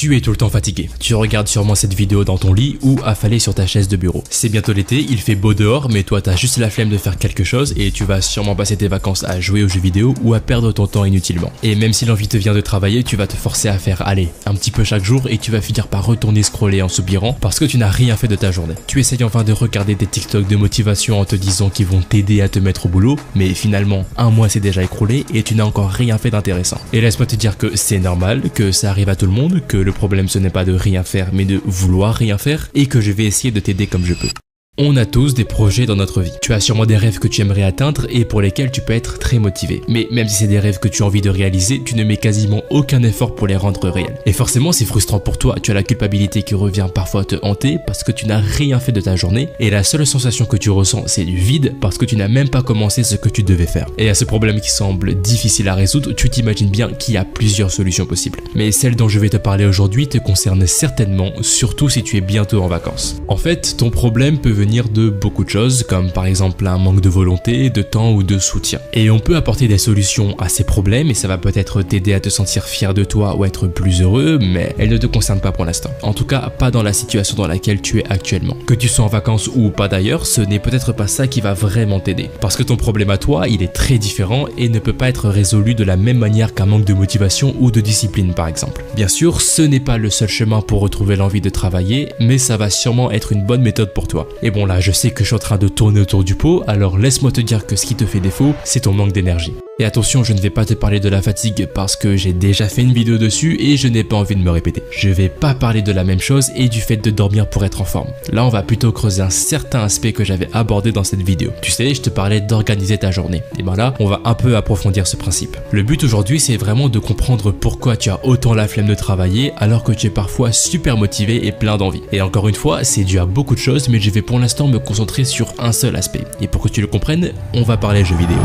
Tu es tout le temps fatigué. Tu regardes sûrement cette vidéo dans ton lit ou affalé sur ta chaise de bureau. C'est bientôt l'été, il fait beau dehors, mais toi t'as juste la flemme de faire quelque chose et tu vas sûrement passer tes vacances à jouer aux jeux vidéo ou à perdre ton temps inutilement. Et même si l'envie te vient de travailler, tu vas te forcer à faire un petit peu chaque jour et tu vas finir par retourner scroller en soupirant parce que tu n'as rien fait de ta journée. Tu essayes enfin de regarder des TikTok de motivation en te disant qu'ils vont t'aider à te mettre au boulot, mais finalement un mois s'est déjà écroulé et tu n'as encore rien fait d'intéressant. Et laisse-moi te dire que c'est normal, que ça arrive à tout le monde, que le problème ce n'est pas de rien faire mais de vouloir rien faire et que je vais essayer de t'aider comme je peux. On a tous des projets dans notre vie. Tu as sûrement des rêves que tu aimerais atteindre et pour lesquels tu peux être très motivé. Mais même si c'est des rêves que tu as envie de réaliser, tu ne mets quasiment aucun effort pour les rendre réels. Et forcément, c'est frustrant pour toi. Tu as la culpabilité qui revient parfois te hanter parce que tu n'as rien fait de ta journée et la seule sensation que tu ressens, c'est du vide parce que tu n'as même pas commencé ce que tu devais faire. Et à ce problème qui semble difficile à résoudre, tu t'imagines bien qu'il y a plusieurs solutions possibles. Mais celle dont je vais te parler aujourd'hui te concerne certainement, surtout si tu es bientôt en vacances. En fait, ton problème peut venir de beaucoup de choses, comme par exemple un manque de volonté, de temps ou de soutien. Et on peut apporter des solutions à ces problèmes et ça va peut-être t'aider à te sentir fier de toi ou être plus heureux, mais elles ne te concernent pas pour l'instant. En tout cas, pas dans la situation dans laquelle tu es actuellement. Que tu sois en vacances ou pas d'ailleurs, ce n'est peut-être pas ça qui va vraiment t'aider. Parce que ton problème à toi, il est très différent et ne peut pas être résolu de la même manière qu'un manque de motivation ou de discipline par exemple. Bien sûr, ce n'est pas le seul chemin pour retrouver l'envie de travailler, mais ça va sûrement être une bonne méthode pour toi. Et bon là, je sais que je suis en train de tourner autour du pot, alors laisse-moi te dire que ce qui te fait défaut, c'est ton manque d'énergie. Et attention, je ne vais pas te parler de la fatigue parce que j'ai déjà fait une vidéo dessus et je n'ai pas envie de me répéter. Je vais pas parler de la même chose et du fait de dormir pour être en forme. Là, on va plutôt creuser un certain aspect que j'avais abordé dans cette vidéo. Tu sais, je te parlais d'organiser ta journée. Et ben là, on va un peu approfondir ce principe. Le but aujourd'hui, c'est vraiment de comprendre pourquoi tu as autant la flemme de travailler alors que tu es parfois super motivé et plein d'envie. Et encore une fois, c'est dû à beaucoup de choses, mais je vais pour l'instant me concentrer sur un seul aspect. Et pour que tu le comprennes, on va parler jeux vidéo.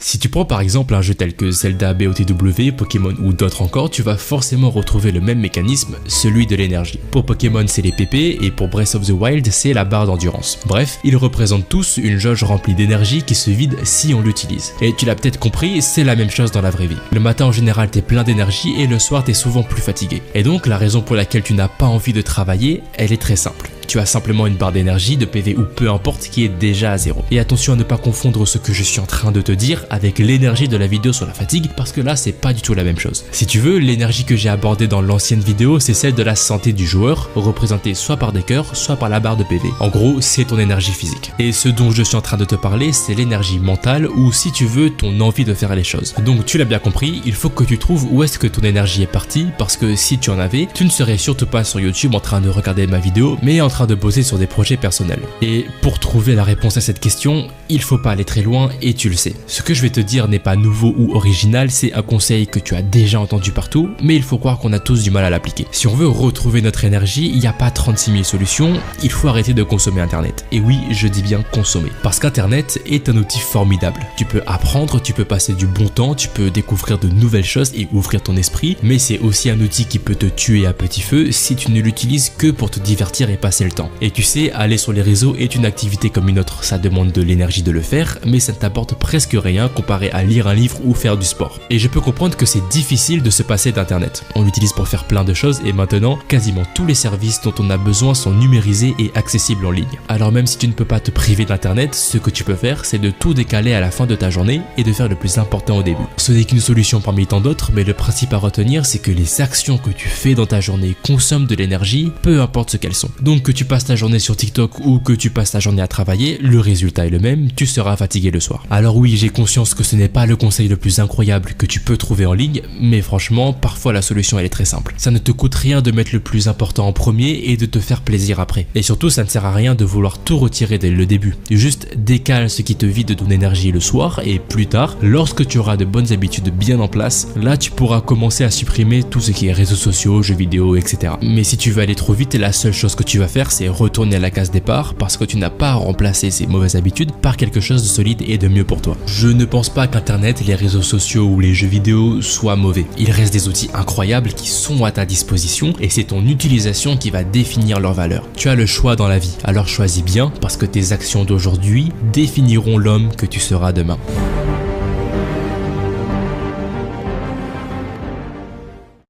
Si tu prends par exemple un jeu tel que Zelda, BOTW, Pokémon ou d'autres encore, tu vas forcément retrouver le même mécanisme, celui de l'énergie. Pour Pokémon, c'est les PP et pour Breath of the Wild, c'est la barre d'endurance. Bref, ils représentent tous une jauge remplie d'énergie qui se vide si on l'utilise. Et tu l'as peut-être compris, c'est la même chose dans la vraie vie. Le matin en général, t'es plein d'énergie et le soir, t'es souvent plus fatigué. Et donc, la raison pour laquelle tu n'as pas envie de travailler, elle est très simple. Tu as simplement une barre d'énergie, de PV ou peu importe qui est déjà à zéro. Et attention à ne pas confondre ce que je suis en train de te dire avec l'énergie de la vidéo sur la fatigue parce que là c'est pas du tout la même chose. Si tu veux, l'énergie que j'ai abordée dans l'ancienne vidéo c'est celle de la santé du joueur, représentée soit par des cœurs, soit par la barre de PV. En gros, c'est ton énergie physique. Et ce dont je suis en train de te parler, c'est l'énergie mentale ou si tu veux, ton envie de faire les choses. Donc tu l'as bien compris, il faut que tu trouves où est-ce que ton énergie est partie parce que si tu en avais, tu ne serais surtout pas sur YouTube en train de regarder ma vidéo, mais en train de bosser sur des projets personnels. Et pour trouver la réponse à cette question, il faut pas aller très loin et tu le sais. Ce que je vais te dire n'est pas nouveau ou original, c'est un conseil que tu as déjà entendu partout, mais il faut croire qu'on a tous du mal à l'appliquer. Si on veut retrouver notre énergie, il n'y a pas 36 000 solutions, il faut arrêter de consommer Internet. Et oui, je dis bien consommer. Parce qu'Internet est un outil formidable. Tu peux apprendre, tu peux passer du bon temps, tu peux découvrir de nouvelles choses et ouvrir ton esprit, mais c'est aussi un outil qui peut te tuer à petit feu si tu ne l'utilises que pour te divertir et passer le temps. Et tu sais, aller sur les réseaux est une activité comme une autre, ça demande de l'énergie de le faire, mais ça ne t'apporte presque rien comparé à lire un livre ou faire du sport. Et je peux comprendre que c'est difficile de se passer d'internet. On l'utilise pour faire plein de choses et maintenant, quasiment tous les services dont on a besoin sont numérisés et accessibles en ligne. Alors même si tu ne peux pas te priver d'internet, ce que tu peux faire, c'est de tout décaler à la fin de ta journée et de faire le plus important au début. Ce n'est qu'une solution parmi tant d'autres, mais le principe à retenir, c'est que les actions que tu fais dans ta journée consomment de l'énergie, peu importe ce qu'elles sont. Donc que tu passes ta journée sur TikTok ou que tu passes ta journée à travailler, le résultat est le même, tu seras fatigué le soir. Alors oui, j'ai conscience que ce n'est pas le conseil le plus incroyable que tu peux trouver en ligne, mais franchement, parfois la solution elle est très simple. Ça ne te coûte rien de mettre le plus important en premier et de te faire plaisir après. Et surtout, ça ne sert à rien de vouloir tout retirer dès le début. Juste décale ce qui te vide de ton énergie le soir et plus tard, lorsque tu auras de bonnes habitudes bien en place, là tu pourras commencer à supprimer tout ce qui est réseaux sociaux, jeux vidéo, etc. Mais si tu veux aller trop vite, la seule chose que tu vas faire, c'est retourner à la case départ parce que tu n'as pas remplacé ces mauvaises habitudes par quelque chose de solide et de mieux pour toi. Je ne pense pas qu'Internet, les réseaux sociaux ou les jeux vidéo soient mauvais. Il reste des outils incroyables qui sont à ta disposition et c'est ton utilisation qui va définir leur valeur. Tu as le choix dans la vie, alors choisis bien parce que tes actions d'aujourd'hui définiront l'homme que tu seras demain.